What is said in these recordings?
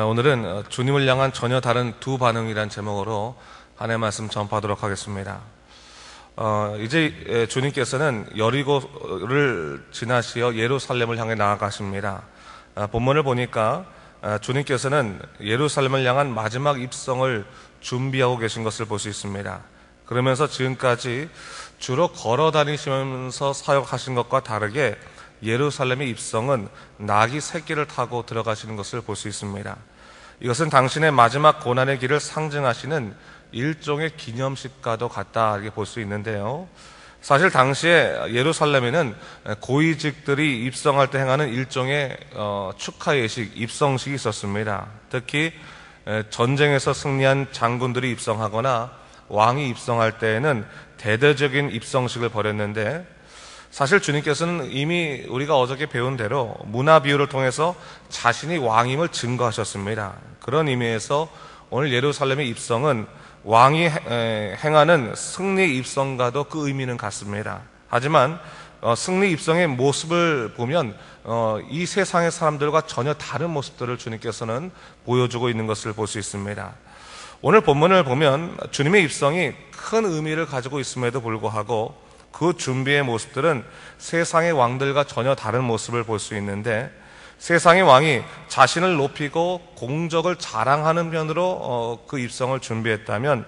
오늘은 주님을 향한 전혀 다른 두 반응이란 제목으로 하나님의 말씀 전파하도록 하겠습니다. 이제 주님께서는 여리고를 지나시어 예루살렘을 향해 나아가십니다. 본문을 보니까 주님께서는 예루살렘을 향한 마지막 입성을 준비하고 계신 것을 볼 수 있습니다. 그러면서 지금까지 주로 걸어 다니시면서 사역하신 것과 다르게 예루살렘의 입성은 나귀 새끼를 타고 들어가시는 것을 볼 수 있습니다. 이것은 당신의 마지막 고난의 길을 상징하시는 일종의 기념식과도 같다 이렇게 볼 수 있는데요. 사실 당시에 예루살렘에는 고위직들이 입성할 때 행하는 일종의 축하 예식, 입성식이 있었습니다. 특히 전쟁에서 승리한 장군들이 입성하거나 왕이 입성할 때에는 대대적인 입성식을 벌였는데, 사실 주님께서는 이미 우리가 어저께 배운 대로 문화 비유를 통해서 자신이 왕임을 증거하셨습니다. 그런 의미에서 오늘 예루살렘의 입성은 왕이 행하는 승리 입성과도 그 의미는 같습니다. 하지만 승리 입성의 모습을 보면 이 세상의 사람들과 전혀 다른 모습들을 주님께서는 보여주고 있는 것을 볼 수 있습니다. 오늘 본문을 보면 주님의 입성이 큰 의미를 가지고 있음에도 불구하고 그 준비의 모습들은 세상의 왕들과 전혀 다른 모습을 볼 수 있는데, 세상의 왕이 자신을 높이고 공적을 자랑하는 면으로 그 입성을 준비했다면,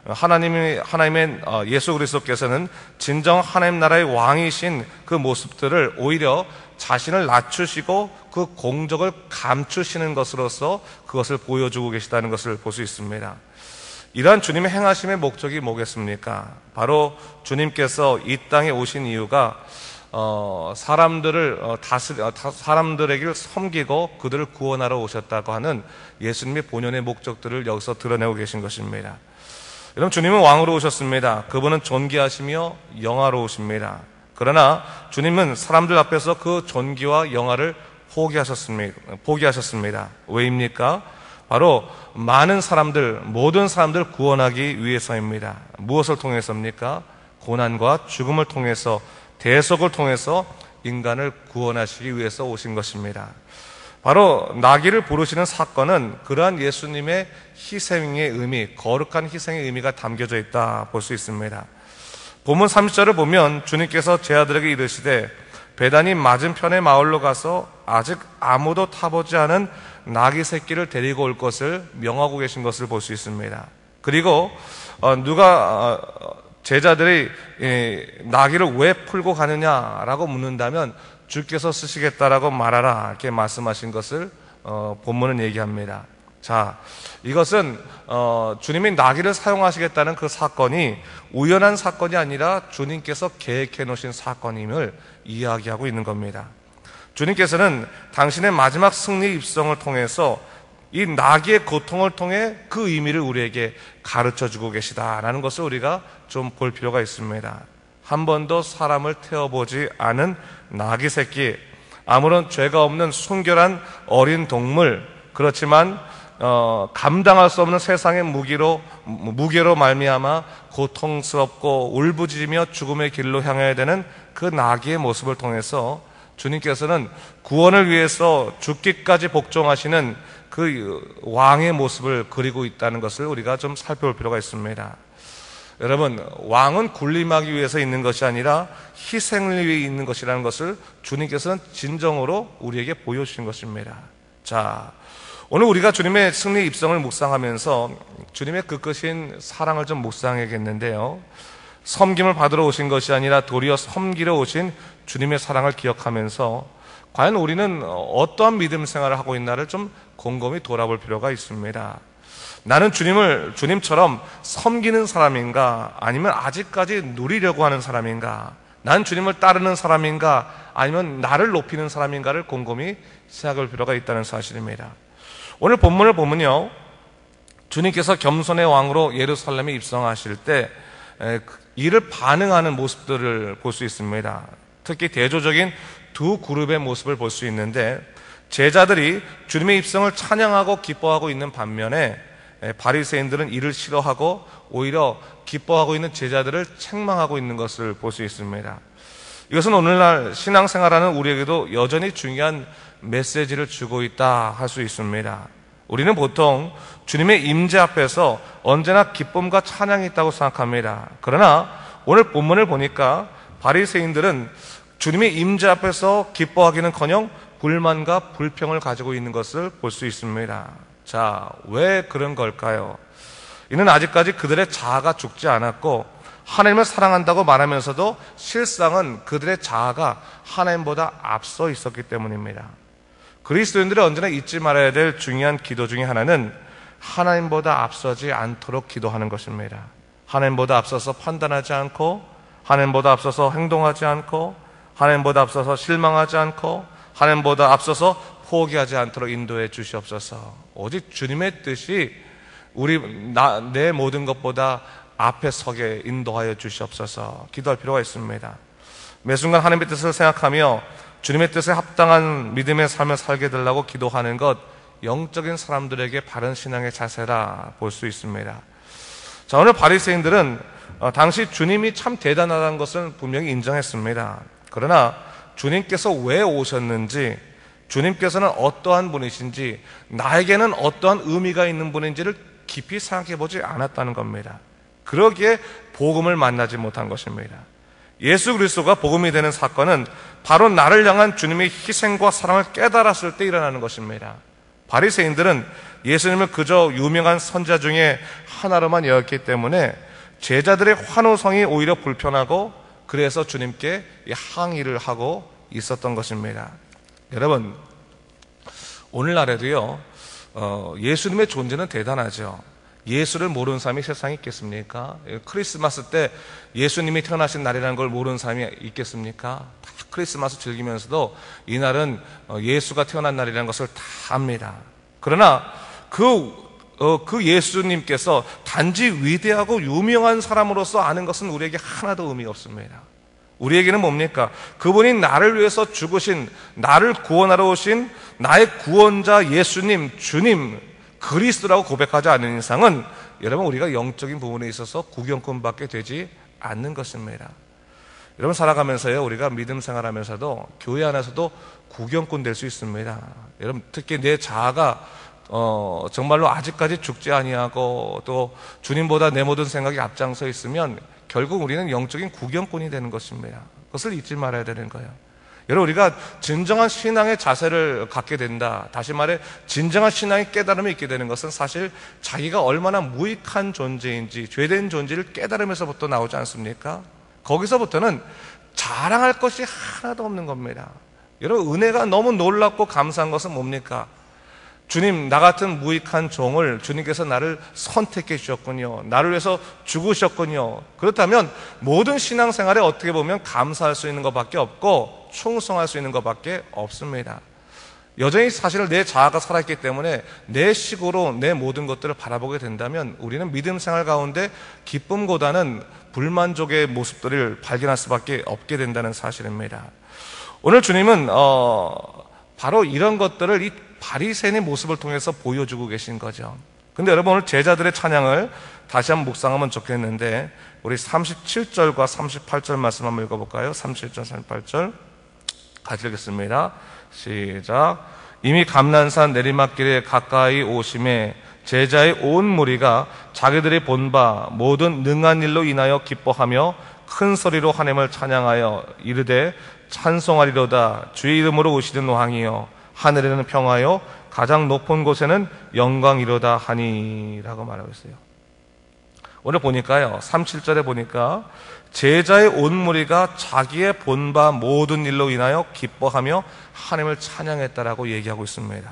하나님의 예수 그리스도께서는 진정 하나님 나라의 왕이신 그 모습들을 오히려 자신을 낮추시고 그 공적을 감추시는 것으로서 그것을 보여주고 계시다는 것을 볼 수 있습니다. 이러한 주님의 행하심의 목적이 뭐겠습니까? 바로 주님께서 이 땅에 오신 이유가 사람들에게 섬기고 그들을 구원하러 오셨다고 하는 예수님의 본연의 목적들을 여기서 드러내고 계신 것입니다. 여러분, 주님은 왕으로 오셨습니다. 그분은 존귀하시며 영화로우십니다. 그러나 주님은 사람들 앞에서 그 존귀와 영화를 포기하셨습니다. 왜입니까? 바로 많은 사람들, 모든 사람들 구원하기 위해서입니다. 무엇을 통해서입니까? 고난과 죽음을 통해서, 대속을 통해서 인간을 구원하시기 위해서 오신 것입니다. 바로 나귀를 부르시는 사건은 그러한 예수님의 희생의 의미, 거룩한 희생의 의미가 담겨져 있다 볼 수 있습니다. 본문 30절을 보면 주님께서 제 아들에게 이르시되 베다니 맞은편의 마을로 가서 아직 아무도 타보지 않은 나귀 새끼를 데리고 올 것을 명하고 계신 것을 볼 수 있습니다. 그리고 제자들이 나귀를 왜 풀고 가느냐라고 묻는다면 주께서 쓰시겠다라고 말하라 이렇게 말씀하신 것을 본문은 얘기합니다. 자, 이것은 주님이 나귀를 사용하시겠다는 그 사건이 우연한 사건이 아니라 주님께서 계획해 놓으신 사건임을 이야기하고 있는 겁니다. 주님께서는 당신의 마지막 승리 입성을 통해서 이 나귀의 고통을 통해 그 의미를 우리에게 가르쳐주고 계시다라는 것을 우리가 좀 볼 필요가 있습니다. 한 번도 사람을 태워보지 않은 나귀 새끼, 아무런 죄가 없는 순결한 어린 동물, 그렇지만 감당할 수 없는 세상의 무게로 말미암아 고통스럽고 울부짖으며 죽음의 길로 향해야 되는 그 나귀의 모습을 통해서 주님께서는 구원을 위해서 죽기까지 복종하시는 그 왕의 모습을 그리고 있다는 것을 우리가 좀 살펴볼 필요가 있습니다. 여러분, 왕은 군림하기 위해서 있는 것이 아니라 희생을 위해 있는 것이라는 것을 주님께서는 진정으로 우리에게 보여주신 것입니다. 자, 오늘 우리가 주님의 승리 입성을 묵상하면서 주님의 그 끝인 사랑을 좀 묵상해야겠는데요. 섬김을 받으러 오신 것이 아니라 도리어 섬기러 오신 주님의 사랑을 기억하면서 과연 우리는 어떠한 믿음 생활을 하고 있나를 좀 곰곰이 돌아볼 필요가 있습니다. 나는 주님처럼 섬기는 사람인가, 아니면 아직까지 누리려고 하는 사람인가, 난 주님을 따르는 사람인가, 아니면 나를 높이는 사람인가를 곰곰이 생각할 필요가 있다는 사실입니다. 오늘 본문을 보면요, 주님께서 겸손의 왕으로 예루살렘에 입성하실 때 이를 반응하는 모습들을 볼 수 있습니다. 특히 대조적인 두 그룹의 모습을 볼 수 있는데, 제자들이 주님의 입성을 찬양하고 기뻐하고 있는 반면에 바리새인들은 이를 싫어하고 오히려 기뻐하고 있는 제자들을 책망하고 있는 것을 볼 수 있습니다. 이것은 오늘날 신앙생활하는 우리에게도 여전히 중요한 메시지를 주고 있다 할 수 있습니다. 우리는 보통 주님의 임재 앞에서 언제나 기쁨과 찬양이 있다고 생각합니다. 그러나 오늘 본문을 보니까 바리새인들은 주님의 임재 앞에서 기뻐하기는커녕 불만과 불평을 가지고 있는 것을 볼 수 있습니다. 자, 왜 그런 걸까요? 이는 아직까지 그들의 자아가 죽지 않았고 하나님을 사랑한다고 말하면서도 실상은 그들의 자아가 하나님보다 앞서 있었기 때문입니다. 그리스도인들이 언제나 잊지 말아야 될 중요한 기도 중에 하나는 하나님보다 앞서지 않도록 기도하는 것입니다. 하나님보다 앞서서 판단하지 않고, 하나님보다 앞서서 행동하지 않고, 하나님보다 앞서서 실망하지 않고, 하나님보다 앞서서 포기하지 않도록 인도해 주시옵소서. 오직 주님의 뜻이 내 모든 것보다 앞에 서게 인도하여 주시옵소서. 기도할 필요가 있습니다. 매 순간 하나님의 뜻을 생각하며 주님의 뜻에 합당한 믿음의 삶을 살게 되려고 기도하는 것, 영적인 사람들에게 바른 신앙의 자세라 볼 수 있습니다. 자, 오늘 바리새인들은 당시 주님이 참 대단하다는 것은 분명히 인정했습니다. 그러나 주님께서 왜 오셨는지, 주님께서는 어떠한 분이신지, 나에게는 어떠한 의미가 있는 분인지를 깊이 생각해 보지 않았다는 겁니다. 그러기에 복음을 만나지 못한 것입니다. 예수 그리스도가 복음이 되는 사건은 바로 나를 향한 주님의 희생과 사랑을 깨달았을 때 일어나는 것입니다. 바리새인들은 예수님을 그저 유명한 선지자 중에 하나로만 여겼기 때문에 제자들의 환호성이 오히려 불편하고, 그래서 주님께 항의를 하고 있었던 것입니다. 여러분, 오늘날에도요, 예수님의 존재는 대단하죠. 예수를 모르는 사람이 세상에 있겠습니까? 크리스마스 때 예수님이 태어나신 날이라는 걸 모르는 사람이 있겠습니까? 크리스마스 즐기면서도 이날은 예수가 태어난 날이라는 것을 다 압니다. 그러나 그 예수님께서 단지 위대하고 유명한 사람으로서 아는 것은 우리에게 하나도 의미가 없습니다. 우리에게는 뭡니까? 그분이 나를 위해서 죽으신, 나를 구원하러 오신 나의 구원자 예수님, 주님, 그리스도라고 고백하지 않는 이상은 여러분, 우리가 영적인 부분에 있어서 구경꾼밖에 되지 않는 것입니다. 여러분, 살아가면서요, 우리가 믿음 생활하면서도 교회 안에서도 구경꾼 될 수 있습니다. 여러분, 특히 내 자아가 정말로 아직까지 죽지 아니하고 또 주님보다 내 모든 생각이 앞장서 있으면 결국 우리는 영적인 구경꾼이 되는 것입니다. 그것을 잊지 말아야 되는 거예요. 여러분, 우리가 진정한 신앙의 자세를 갖게 된다, 다시 말해 진정한 신앙의 깨달음이 있게 되는 것은 사실 자기가 얼마나 무익한 존재인지, 죄된 존재를 깨달으면서부터 나오지 않습니까? 거기서부터는 자랑할 것이 하나도 없는 겁니다. 여러분, 은혜가 너무 놀랍고 감사한 것은 뭡니까? 주님, 나 같은 무익한 종을 주님께서 나를 선택해 주셨군요. 나를 위해서 죽으셨군요. 그렇다면 모든 신앙생활에 어떻게 보면 감사할 수 있는 것밖에 없고 충성할 수 있는 것밖에 없습니다. 여전히 사실 내 자아가 살아있기 때문에 내 식으로 내 모든 것들을 바라보게 된다면 우리는 믿음 생활 가운데 기쁨보다는 불만족의 모습들을 발견할 수밖에 없게 된다는 사실입니다. 오늘 주님은 바로 이런 것들을 이 바리새인의 모습을 통해서 보여주고 계신 거죠. 근데 여러분, 오늘 제자들의 찬양을 다시 한번 묵상하면 좋겠는데, 우리 37절과 38절 말씀 한번 읽어볼까요? 37절, 38절 같이 읽겠습니다. 시작. 이미 감난산 내리막길에 가까이 오심에 제자의 온 무리가 자기들이 본 바 모든 능한 일로 인하여 기뻐하며 큰 소리로 하나님을 찬양하여 이르되 찬송하리로다. 주의 이름으로 오시는 왕이여, 하늘에는 평화요 가장 높은 곳에는 영광이로다 하니라고 말하고 있어요. 오늘 보니까요, 37절에 보니까 제자의 온 무리가 자기의 본 바 모든 일로 인하여 기뻐하며 하나님을 찬양했다라고 얘기하고 있습니다.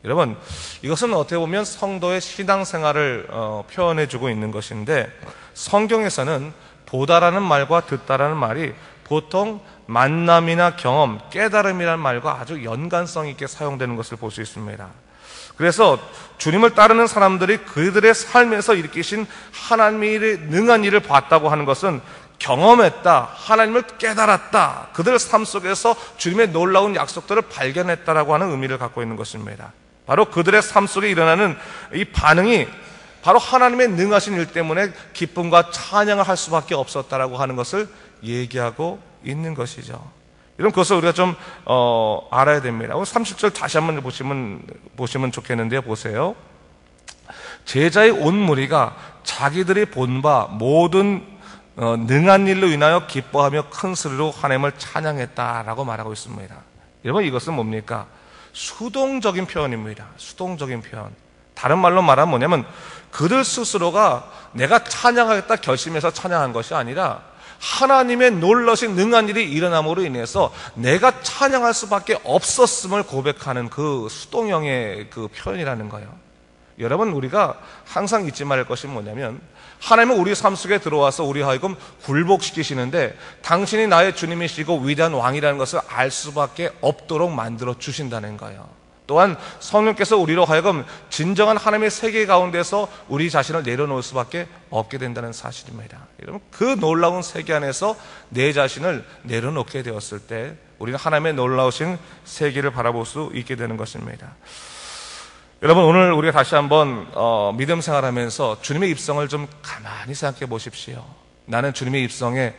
여러분, 이것은 어떻게 보면 성도의 신앙생활을 표현해주고 있는 것인데, 성경에서는 보다라는 말과 듣다라는 말이 보통 만남이나 경험, 깨달음이라는 말과 아주 연관성 있게 사용되는 것을 볼 수 있습니다. 그래서 주님을 따르는 사람들이 그들의 삶에서 일으키신 하나님의 능한 일을 봤다고 하는 것은 경험했다, 하나님을 깨달았다, 그들 삶 속에서 주님의 놀라운 약속들을 발견했다라고 하는 의미를 갖고 있는 것입니다. 바로 그들의 삶 속에 일어나는 이 반응이 바로 하나님의 능하신 일 때문에 기쁨과 찬양을 할 수밖에 없었다라고 하는 것을 얘기하고 있는 것이죠. 이런 그것을 우리가 좀 알아야 됩니다. 30절 다시 한번 보시면 좋겠는데요. 보세요. 제자의 온 무리가 자기들이 본 바 모든 능한 일로 인하여 기뻐하며 큰 소리로 하나님을 찬양했다라고 말하고 있습니다. 여러분, 이것은 뭡니까? 수동적인 표현입니다. 수동적인 표현. 다른 말로 말하면 뭐냐면 그들 스스로가 내가 찬양하겠다 결심해서 찬양한 것이 아니라 하나님의 놀라신 능한 일이 일어남으로 인해서 내가 찬양할 수밖에 없었음을 고백하는 그 수동형의 그 표현이라는 거예요. 여러분, 우리가 항상 잊지 말할 것이 뭐냐면 하나님은 우리 삶 속에 들어와서 우리 하여금 굴복시키시는데 당신이 나의 주님이시고 위대한 왕이라는 것을 알 수밖에 없도록 만들어 주신다는 거예요. 또한 성령께서 우리로 하여금 진정한 하나님의 세계 가운데서 우리 자신을 내려놓을 수밖에 없게 된다는 사실입니다. 여러분, 그 놀라운 세계 안에서 내 자신을 내려놓게 되었을 때 우리는 하나님의 놀라우신 세계를 바라볼 수 있게 되는 것입니다. 여러분, 오늘 우리가 다시 한번 믿음 생활하면서 주님의 입성을 좀 가만히 생각해 보십시오. 나는 주님의 입성에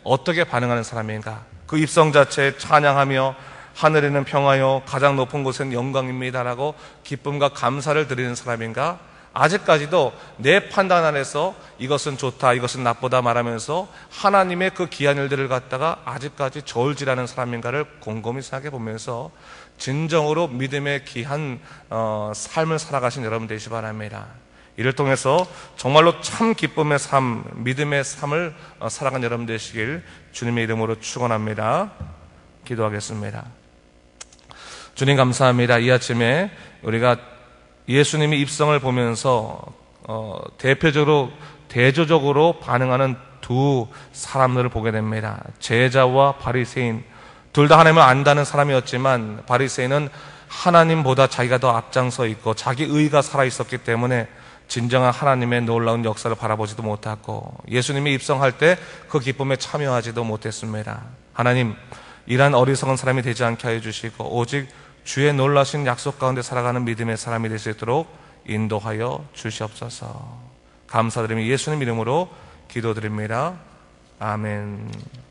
어떻게 반응하는 사람인가? 그 입성 자체에 찬양하며 하늘에는 평화요 가장 높은 곳은 영광입니다라고 기쁨과 감사를 드리는 사람인가? 아직까지도 내 판단 안에서 이것은 좋다, 이것은 나쁘다 말하면서 하나님의 그 귀한 일들을 갖다가 아직까지 저울질하는 사람인가를 곰곰이 생각해 보면서 진정으로 믿음의 귀한 삶을 살아가신 여러분 되시기 바랍니다. 이를 통해서 정말로 참 기쁨의 삶, 믿음의 삶을 살아간 여러분 되시길 주님의 이름으로 축원합니다. 기도하겠습니다. 주님, 감사합니다. 이 아침에 우리가 예수님의 입성을 보면서 대조적으로 반응하는 두 사람들을 보게 됩니다. 제자와 바리새인, 둘 다 하나님을 안다는 사람이었지만 바리새인은 하나님보다 자기가 더 앞장서 있고 자기 의가 살아있었기 때문에 진정한 하나님의 놀라운 역사를 바라보지도 못하고 예수님이 입성할 때 그 기쁨에 참여하지도 못했습니다. 하나님, 이러한 어리석은 사람이 되지 않게 하여 주시고 오직 주의 놀라신 약속 가운데 살아가는 믿음의 사람이 될 수 있도록 인도하여 주시옵소서. 감사드리며 예수님 이름으로 기도드립니다. 아멘.